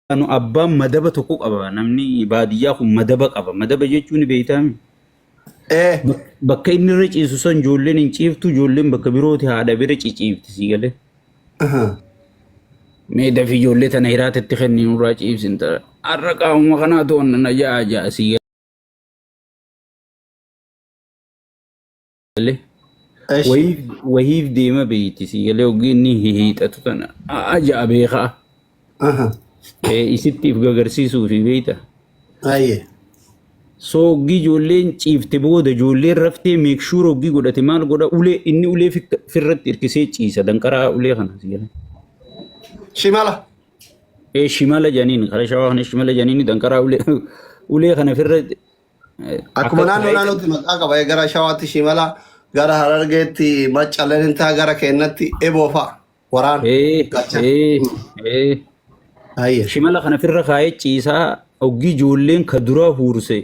anu abbaan madaba tokko qaba namni baadiyyaa kun madaba qaba madaba jechuun beeytaami Eh, bakka inni irra ciisu san ijoolleen hin ciiftu ijoolleen bakka birooti haadha bira ciciifti sii galee meedaa fi ijoollee tana hiraatatti kenniin irraa ciibsin ta'a har'a qaamuma kanaa to'anna na ja'a ja'a sii galee ايش wahiif deema beeyti sii galee oggii inni hiixatu tana ja'a beekaa اها isittiif gagarsiisuu fi beeyta. اي So oggii ijoolleen ciifte booda ijoolleen raftee make sure oggii godhate maal godha ulee inni ulee firratti hirkisee ciisa danqaraa ulee kana siya. شمالة Shimala janiin kara shawaa kana shimala janiin danqaraa ulee kana firratti akkuma naannootti maqaa qaba gara shawaatti shimala gara harargeetti maccaleen intaa gara keenyatti eboo fa'a waraan gacha ayye shimala kana firra kaayee ciisaa oggii ijoolleen ka duraa huurse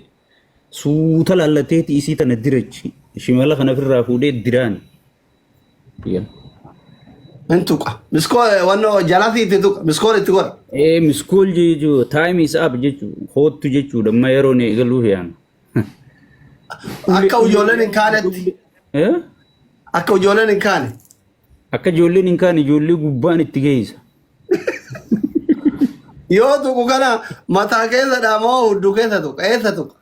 suuta lallateeti isii tana dirachi shimala kana firraa fuudhee diraan. intuqa miskoo wanno jalatiitti tuqa miskoon itti godha Miskool jechuun time is up jechuun hoottu jechuudha amma yeroo eegaluuf yaanu. akka ijoolleen hin kaanetti akka ijoolleen hin kaane Akka ijoolleen hin kaane ijoollee gubbaan itti geessa. yoo tuqu kana mataa keessa dhaamoo hudduu keessa tuqa eessa tuqa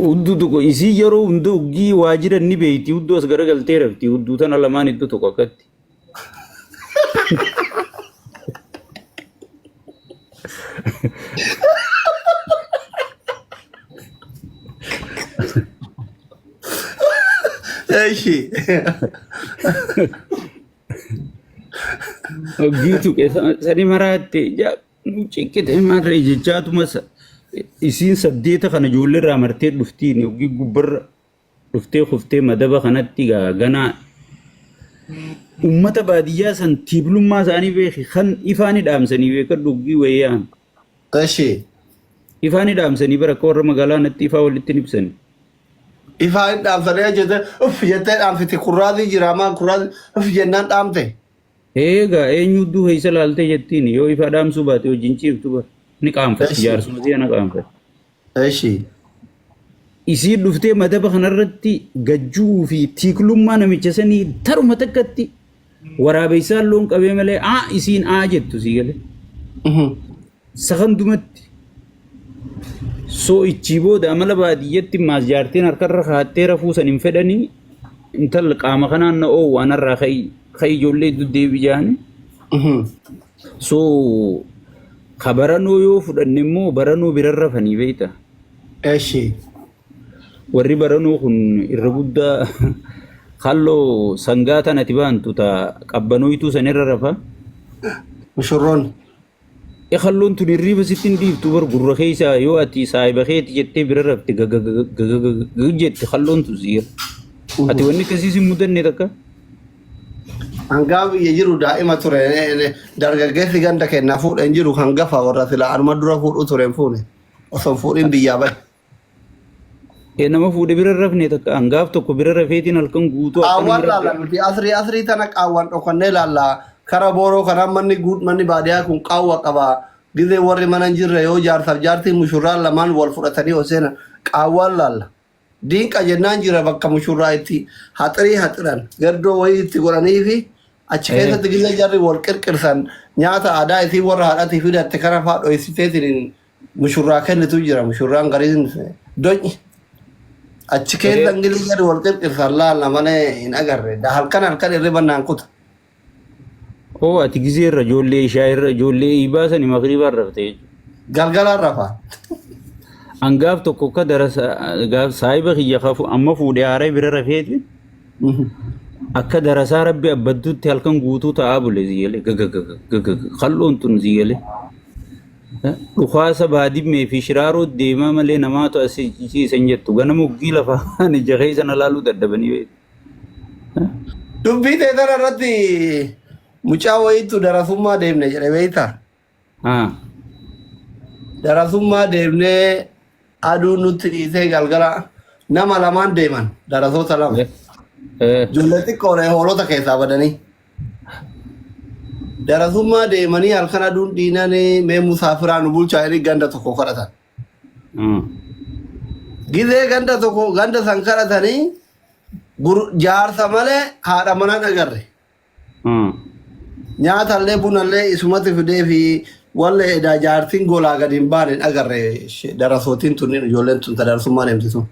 Hudduu tokko isii yeroo hunda oggii waajjira ni beeyti hudduu as garagaltee rafti hudduu tana lamaan iddoo tokko akkatti. eeshi Oggii tuqe sadi maraatte ciqqite maarree jechaatumas isiin saddeeta kana ijoollee irraa martee dhuftiin oggii gubbarra dhuftee kuftee madaba kanatti ganaa ummata baadiyyaa san tiiblummaa isaanii beeki kan ifaani dhaamsanii beekadhu oggii wayyaan eeshi ifaani dhaamsanii bara akka warra magaalaa natti ifaa walitti ibsanii. ifaa hin dhaamsanii jette uff jettee dhaamsiti kurraazii jiraamaa kurraazii uff jennaan dhaamte Egaa eenyudduu keessa laaltee jettiin yoo ifa dhaamsuu baate wajjin ciiftu bara ni qaanfatti jaarsuma si'a qaanfatti. eeshi Isii dhuftee madaba kanarratti gajjuu fi tiiklummaa namicha sanii taruma takkatti waraabessaan loon qabee malee isiin jettu sii galee sakandumatti soo ichii booda amala baadiyyatti maas jaarteen harkarra kaattee rafuu san hin fedhanii intala qaama kanaan na oowwu anarraa ka ijoollee duddeebi jaani soo ka baranoo yoo fudhanne immoo baranoo biran rafanii beeyta. eeshi Warri baranoo kun irra guddaa halloo sangaa tanati baantu ta'a qabbanooyituu sanirra rafa. mushurroon Halloon tun hirriiba sitti hin dhiiftu bar gurra keessa yoo ati saayiba keeti jettee bira rafte jette halloon tun siira. Ati wanni akkasiis hin mudanne takka. hangaa biyya jiru daa'ima ture dargaggeessi ganda kennaa fuudhan jiru hangafa warra sila arma dura fuudhu ture fuune osoo fuudhin biyyaa bahe Nama fuudhe bira rafne takka hangaaf tokko bira rafeetiin halkan guutuu qaawwan laalla nuti asrii tana qaawwan dhokannee laalla kara booroo kanaan manni baadiyyaa kun qaawwa qaba gizee warri mana hin jirre yoo jaarsaaf jaartii mushurraan lamaan wal fudhatanii hoseena qaawwan laalla diinqa jennaan jira bakka mushurraa itti haxiran gardoo wayii itti godhanii fi achi keessatti gizee jarri wal qirqirsan nyaata aadaa isii warra haadhatii fidatte kara faa dho'isiteetiin mushurraa kennitu jira mushurraan gariin donyi achi keessa ingilizii jarri wal qirqirsan laalla malee hin agarre halkan irriba naan kuta Oo ati gizeerra ijoollee ishaa irra ijoollee ibaasanii maqribaan rafte jechuudha. galgalaan rafa Hangaaf tokko akka darasaa saayiba kiyya kafu amma fuudhee haaree bira rafeeti. Akka darasaa rabbi abbadduutti halkan guutuu ta'aa bule ziyyalee qal'oon tun ziyyalee. Dhukaasa baadimmee fi shiraaroo deemaa malee namaatu asiisan jettu ganama uggii lafaan ija keessa na laaluu daddabanii beeku. dubbii teessana irratti mucaa wayiitu darasummaa deemne jedhe beektaa darasummaa deemnee aduun nutti dhiisee galgala nama lamaan deeman darasoota lama ijoollee xiqqoodha hoolota keessaa badanii darasummaa deemanii halkan aduun dhiinanii mee musaafiraa nu bulchaa jedhanii ganda tokko kadhatan. Gizee ganda san kadhatanii jaarsa malee haadha mana agarre. Nyaatallee bunallee isumatti fidee fi wallee edaa jaartiin golaa gadi hin baane agarre darasootiin tun ijoolleen tun tadarasummaa deemti sun.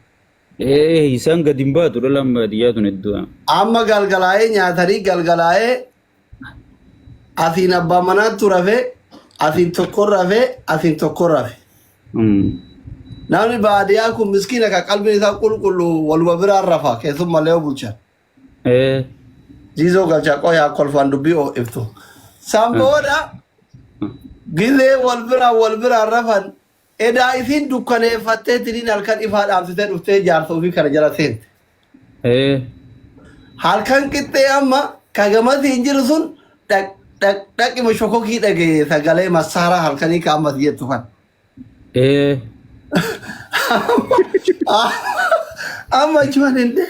Isaan gadi hin baatu dhalaan baadiyyaa tun hedduu. Amma galgalaa'ee nyaatanii galgalaa'ee asiin abbaa manaatti rafee asiin tokko rafee asiin tokko rafe. Namni baadiyyaa kun miskiina kan qalbiin isaa qulqullu waluma biraan rafa keessummallee bulchan. Jiizoo galchaa qoyaa kolfaan dubbii iftu. Sambooda gizee wal biraan rafan edaa isiin dukkaneeffattee tiniin halkan ifaa dhaamsitee dhuftee jaarsa ofii kana jala seente. Halkan qixxee amma kagamatiin jiru sun dhaqima shokokii dhagee sagalee masaaraa halkanii ka ammas jettu kan. Amma cuman hinde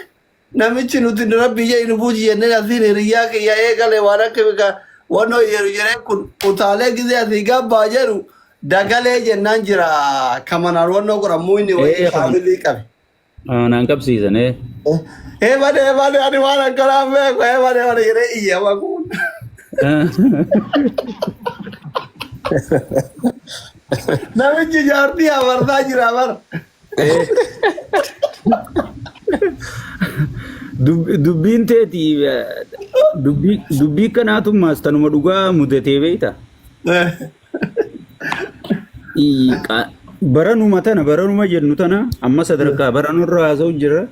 namichi nuti dura biyya inu buuji jennee asiin hiriyyaa kiyya eegale waan akka wannoo yeroo jiree kun utaalee gizee asii gabbaa jedhu dagalee jennaan jira kamanaan wannoo qoramuu inni wayii faamilii qabe. Naan qabsiisan Bade ani waan akkanaa beeku bade jedhee iyyaama kun. Namichi jaartii amartaa jira bara. Dubbiin teeti dubbii kanaatummaas tanuma dhugaa mudatee beekta. Baranuma jennu tana amma sadarkaa baranurra haasa'u jira.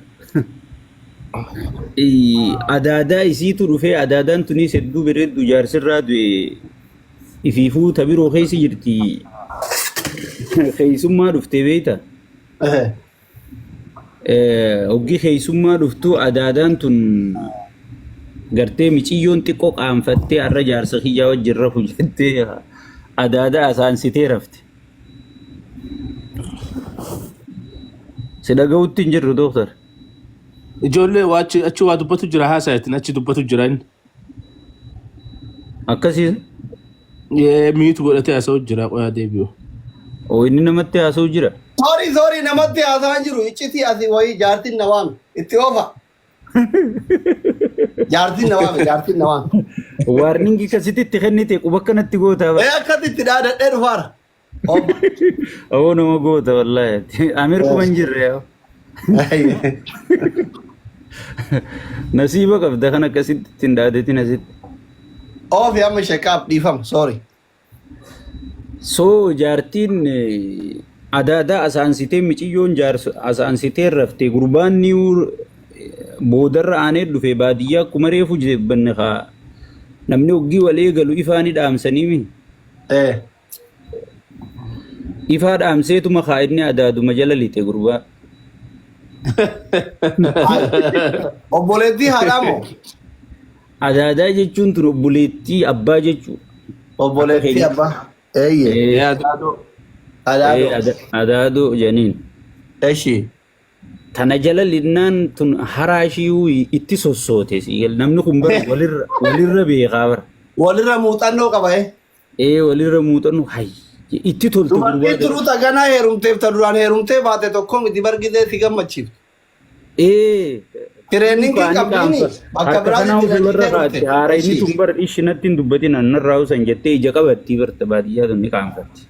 Adaadaa isiitu dhufee adaadaan tunis hedduu bareeddu jaarsirraa du'e ifiifuu tabiroo keessa jirti. Keessummaa dhuftee beekta. Hoggi keessummaa dhuftu adaadaan tun gartee miciyyoon xiqqoo qaanfattee har'a jaarsa kiyyaa wajjin rafu jettee adaadaa asaansitee rafte. Si dhaga'utti hin jirru dooktar. Ijoollee achi waa dubbatu jira haasa'itin achi dubbatu jira inni. Akkasiisa. Miitu godhatee haasa'u jira qoyaa deebi'u. Inni namatti haasa'u jira. Sorry namatti haasa'an jiru iccitii asii wayii jaartiin na waame itti oofa. Jaartiin na waame. Waarningi akkasitti itti kennite quba akkanatti goota. Akkasitti dhaadadhee dhufaara. Oo nama goota wallaahi. Amir kuma hin jirre yaa. Nasiiba qabda kan akkasitti ittiin dhaadetin asitti. Oofi amma shaqaaf dhiifama sorry. So jaartiin adaadaa asaansitee miciyyoon jaarsa asaansitee raftee gurbaan ni boodarra aanee dhufe baadiyyaa akkuma reefu jibbanne haa namni oggii walee galu ifaani dhaamsanii ifaa dhaamseetuma haa inni adaaduma jala lixee gurbaa. Obboleettii haadhaamoo? Adaadaa jechuun tun obboleettii abbaa jechuudha. Obboleettii abbaa. Adaadoo janiin. Eshi. Tana jala linnaan tun haraashiyuu itti sossoote namni kun bara walirra beekaa bara. Walirra muuxannoo qaba walirra muuxannoo hayyi itti toltu gurbaa. Dubartii turuuta ganaa heerumteef ta duraan heerumtee baate tokkoon itti bargitee si gammachiifte. Tireeningii qabdiini bakka biraatti haara inni tun bara ishinatti hin dubbatin annarraa usan jettee ija qabattii barta baadiyyaa tun ni qaanfatti.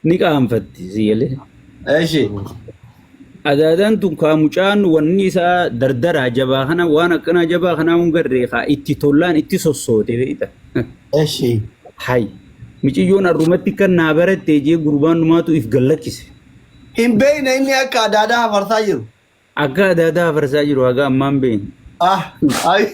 Ni qaanfatti siyalee. Eeshi. Adaadaan tun kaamucaan wanni isaa dardaraa jabaa kana waan akkanaa jabaa kanaa hungarree haa itti tollaan itti sossoote beekta. Eeshi. Hayi. Miciyyoon arrumatti kan naa barattee jee gurbaan dhumaatu if gallakkise. Hin beekne inni akka adaadaa hafarsaa jiru. Akka adaadaa hafarsaa jiru haga ammaan beekne. Ayi.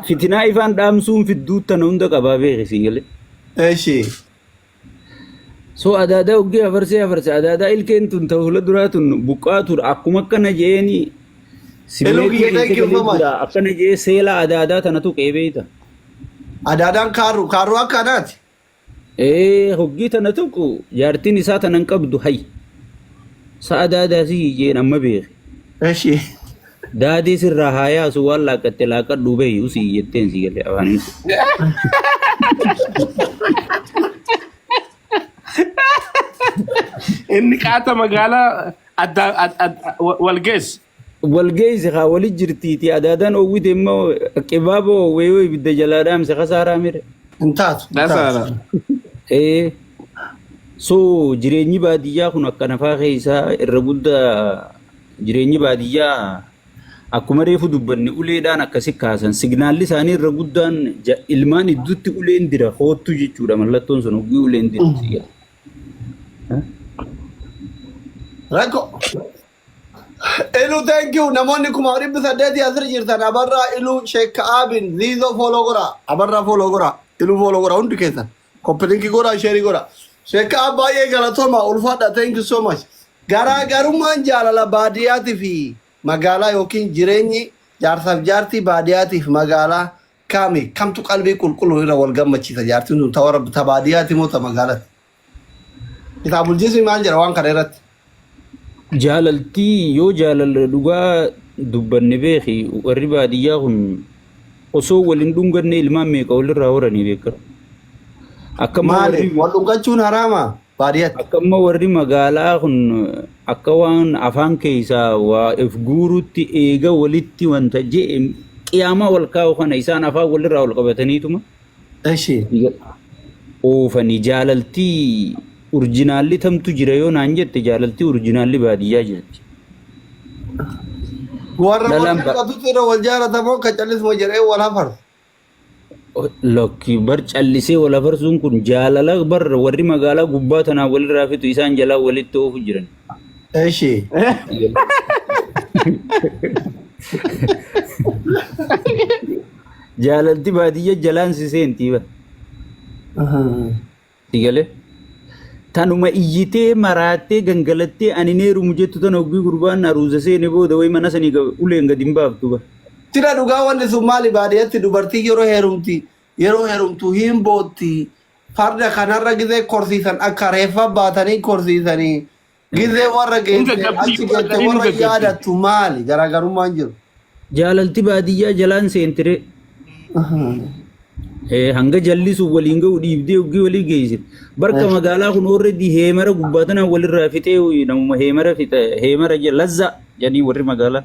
Fitinaa ifaan dhaamsuun fidduu tana hunda qabaa beekisi galee. Eeshi. So adaada uggee afarse adaada ilkeen tun ta'uula duraatun buqqaatu akkuma akkana jeeni Hello, sibiileetii thank keessa you so galee much. jira akkana jee seela adaadaa tanatu qeebeeta. Adaadaan kaaruu akkanaati. Hoggii tana tokko jaartiin isaa tanan qabdu hay. Sa adaadaa si jeen amma beeke. Eshi. Daadii sirraa haa yaasu waan laaqatte laaqadhuu beeyu si jetteen si galee afaaniin. Inni qaata magaalaa walgees. Walgeesse haa walit jirtiiti adaadaan oowwite immoo qibaaboo oowwee ibidda jalaa dhaamse kasaaraa mire. Hin taatu. Dasaara. So jireenyi baadiyyaa kun akka nafaa keessaa irra guddaa jireenyi baadiyyaa akkuma reefu dubbanne uleedhaan akkasi kaasan signaalli isaanii irra guddaan ilmaan idduutti uleen dira hoottu jechuudha mallattoon sun hoggii uleen dira. Rakko. Ilu thank you namoonni kuma dhibbi saddeeti asir jirtan abarraa ilu sheekka aabin ziizoo fooloo gora abarraa fooloo gora ilu fooloo gora hundi keessan koppilinki gora sheerii gora sheekka aab baay'ee galatooma ulfaadha thank you so much garaagarummaan jaalala baadiyyaatii fi magaalaa yookiin jireenyi jaarsaaf jaartii baadiyyaatii fi magaalaa kaami kamtu qalbii qulqulluu irra wal gammachiisa jaartiin sun ta baadiyyaati moo ta magaalaati kitaabul jismi maal jedha waan kana irratti. Jaalaltii yoo jaalala dhugaa dubbanne beeki warri baadiyyaa kun osoo waliin dhunganne ilmaan meeqa walirraa horanii beekara. Maali wal dhungachuun haraama baadiyyaatti. Akkamma warri magaalaa kun akka waan afaan keessaa waa if guurutti eega walitti wanta jee qiyaamaa wal kaa'u kana isaan afaan walirraa wal qabataniituma. Eshi. Oofanii jaalaltii urjinaalli tamtu jira yoo naan jette jaalaltii urjinaalli baadiyyaa jirti. Warra walqabatutti irra wal jaalatamoo kan callisuma jedhee wal hafarsu. Lokki bar callisee wal hafarsuun kun jaalala bar warri magaalaa gubbaa tanaa walirraa fitu isaan jalaa walitti oofu jiran. Eshi. Jaalalti baadiyyaa jalaan si seentii ba. Sigalee. Tanuma iyyitee maraattee gangalattee ani neerumu jettu tan hoggii gurbaan aruusa seene booda way mana sanii uleen gadi hin baaftu ba. Tira dhugaa wanti sun maali baadiyyaatti dubartii yeroo heerumtu hin bootti farda kanarra gizee korsiisan akka reeffa baatanii korsiisanii gizee warra geesse achi geesse warra yaadattu maali garaagarummaan jiru. Jaalalti baadiyyaa jalaan seentire. Hanga jallisu waliin ga'u dhiibdee hoggii walii geessit. Barka magaalaa kun already heemara gubbaatana walirraa fixee namuma heemara lazza jedhanii warri magaalaa.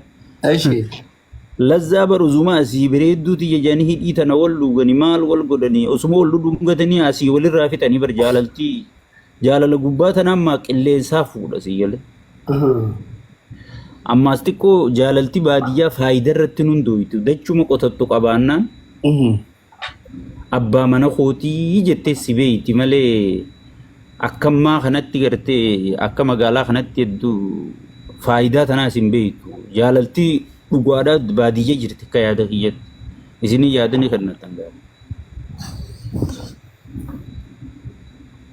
Lazzaa baruzuma asii bareedduuti jedhanii hidhii tana wal dhuganii maal wal godhanii osuma wal dhungatanii asii walirraa fixanii bar jaalaltii jaalala gubbaatana ammaa qilleensaa fuudha siyyale. Ammaas xiqqoo jaalalti baadiyyaa faayidaa irratti hundooytu dachuma qotattu qabaannaan. Abbaa mana kootii jettee si beeyti malee akkammaa kanatti gartee akka magaalaa kanatti hedduu faayidaa tanaas hin beektu. Jaalaltii dhugaadhaa baadiyyaa jirti akka yaada kiyyatti. Isinii yaadanii kan natti hangaadha.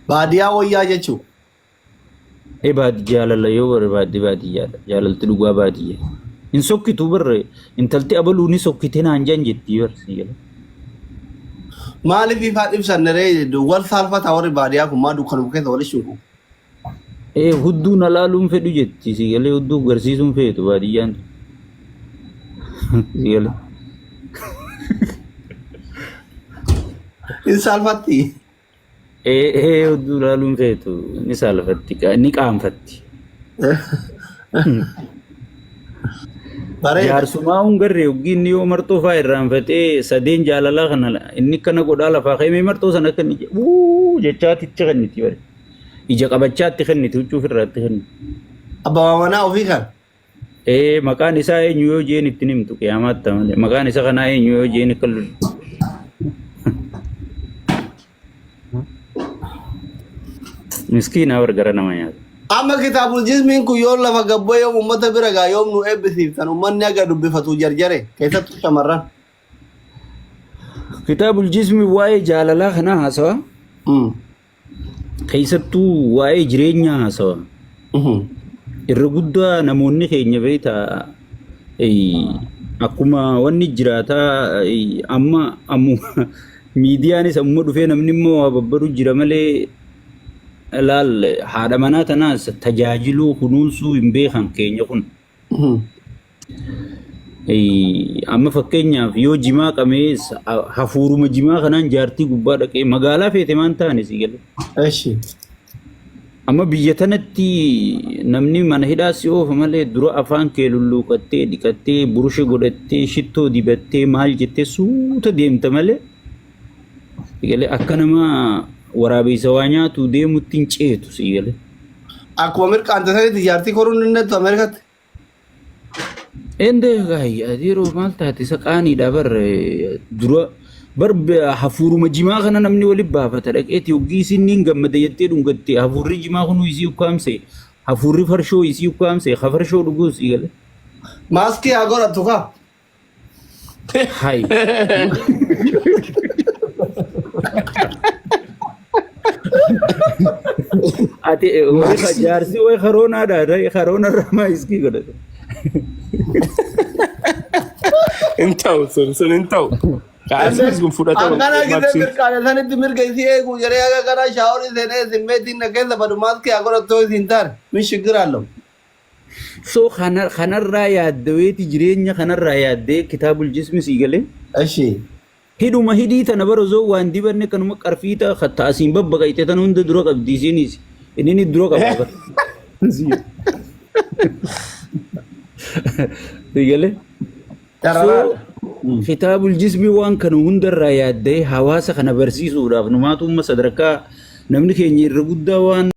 Baadiyyaa wayyaa jechuun. Jaalala yoo barbaadde baadiyyaadha. Jaalalti dhugaa baadiyyaa. Hin sokkitu barre intalti abaluu ni sokkite naan jaan jettii barsiisa. Maaliif ifaa ibsannaree wal saalfataa warri baadiyyaa kun maa dukkanuma keessa wal ishuudhu. Hudduu na laaluun fedhu jetti sigalee hudduu garsiisuun feetu baadiyyaan. Sigalee. Ni saalfatti. Hudduu laaluun feetu ni saalfatti ni qaanfatti. Jaarsummaa hungarree hoggiin yoo marxoo fa'aa irraanfatee sadeen jaalalaa kana inni kana godhaa lafaa qaamee marxoo sana akka inni jechaatitti kenniti bare. Ija qabachaatti kenniti huccuu ofirraatti kenniti. Abbaa manaa ofii kan. Maqaan isaa eenyu yoo jeen ittiin himtu qiyaamaatti malee maqaan isaa kanaa eenyu yoo jeen akka lulu. Miskiina wargara nama nyaata. Amma kitaabul jismiin kun yoo lafa gabboo yoo uummata bira gaa yoom nu eebbisiiftan uummanni aga dubbifatu jarjare keessattuu shamarran. Kitaabul jismi waa'ee jaalalaa kanaa haasawa. keessattuu waa'ee jireenyaa haasawa. Irra guddaa namoonni keenya beektaa akkuma wanni jiraataa amma miidiyaanis ammoo dhufee namni immoo waa babbaru jira malee laal haadha manaa tanaas tajaajiluu kunuunsuu hin beekan keenya kun. Amma fakkeenyaaf yoo jimaa qamees hafuuruma jimaa kanaan jaartii gubbaa dhaqee magaalaa feete maan taane si galee. Eshi. Amma biyya tanatti namni mana hidhaa si oofa malee dura afaan kee lulluuqattee dhiqattee burusha godhattee shittoo dibattee maal jettee suuta deemta malee si galee akka nama waraabessa waa nyaatu deemutti hin ceetu si galee. Akkuma mirqaante sanitti jaartii koruun dinneettu Ameerikaatti. Ende gaay adiroo maal taate isa qaaniidha bar dura bar hafuuruma jimaa kana namni waliin baafata dhaqeeti hoggii isin gammada jettee dhungatte hafuurri jimaa kun isii ukkaamse hafuurri farshoo isii ukkaamse hafarshoo dhuguus igale. Maaskii haa godhattu kaa. Hai. Ati wali jaarsi way karoona dha karoona rama iski godhate. Intau sun intau. Kaasis gun fudhata. Angana gide mirqaane sanitti mirga isii eegu jedhee aga kana shaawori seenee simmeetiin na keessa badu maaskii haa godhattu isin taane min shiggiraallo. So kanarraa yaaddaweeti jireenya kanarraa yaaddee kitaabul jismi sii galee. Eshi. Hiduma hidii tana barozoo waan dibanne kanuma qarfiita khattaasiin babbaqayte tan hunda dura qabdiisiinis inni dura qabaa. Sigale. Kitaabul jismi waan kana hundarraa yaaddee hawaasa kana barsiisuudhaaf numaatumma sadarkaa namni keenya irra guddaa waan